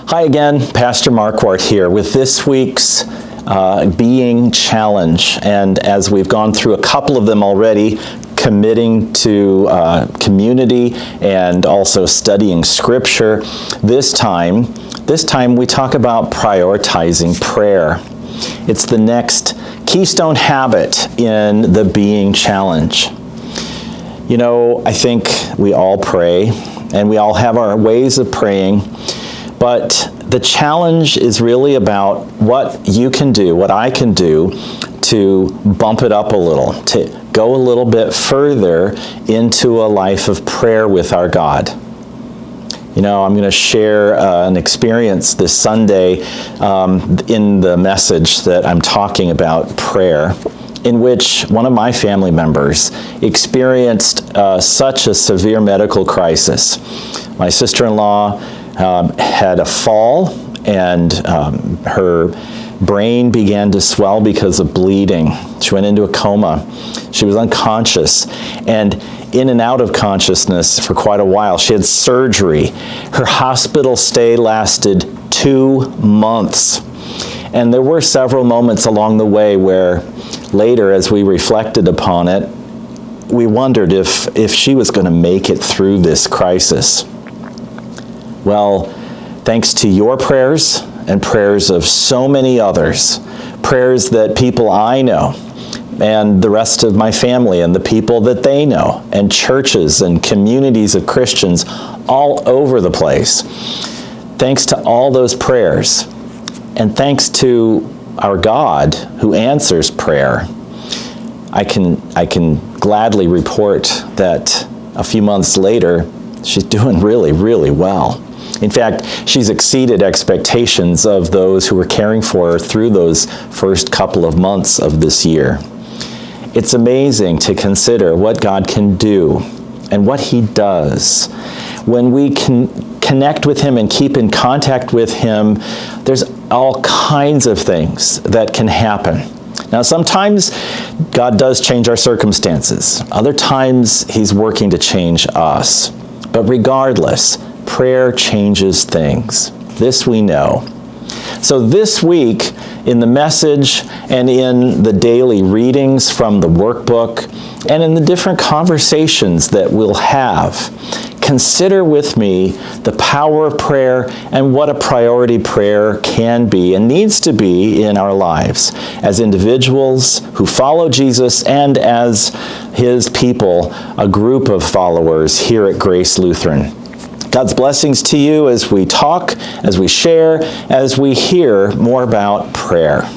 Hi again, Pastor Marquardt here with this week's Being Challenge. And as we've gone through a couple of them already, committing to community and also studying Scripture, this time we talk about prioritizing prayer. It's the next keystone habit in the Being Challenge. You know, I think we all pray, and we all have our ways of praying, but the challenge is really about what you can do, what I can do to bump it up a little, to go a little bit further into a life of prayer with our God. You know, I'm going to share an experience this Sunday in the message that I'm talking about prayer, in which one of my family members experienced such a severe medical crisis. My sister-in-law had a fall, and her brain began to swell because of bleeding. She went into a coma. She was unconscious and in and out of consciousness for quite a while. She had surgery. Her hospital stay lasted 2 months. And there were several moments along the way where later, as we reflected upon it, we wondered if she was going to make it through this crisis. Well, thanks to your prayers and prayers of so many others, prayers that people I know and the rest of my family and the people that they know, and churches and communities of Christians all over the place, thanks to all those prayers, and thanks to our God who answers prayer, I can gladly report that a few months later, she's doing really, really well. In fact, she's exceeded expectations of those who were caring for her through those first couple of months of this year. It's amazing to consider what God can do and what He does. When we can connect with Him and keep in contact with Him, there's all kinds of things that can happen. Now, sometimes God does change our circumstances. Other times, He's working to change us. But regardless, prayer changes things. This we know. So this week, in the message and in the daily readings from the workbook, and in the different conversations that we'll have, consider with me the power of prayer and what a priority prayer can be and needs to be in our lives as individuals who follow Jesus and as His people, a group of followers here at Grace Lutheran. God's blessings to you as we talk, as we share, as we hear more about prayer.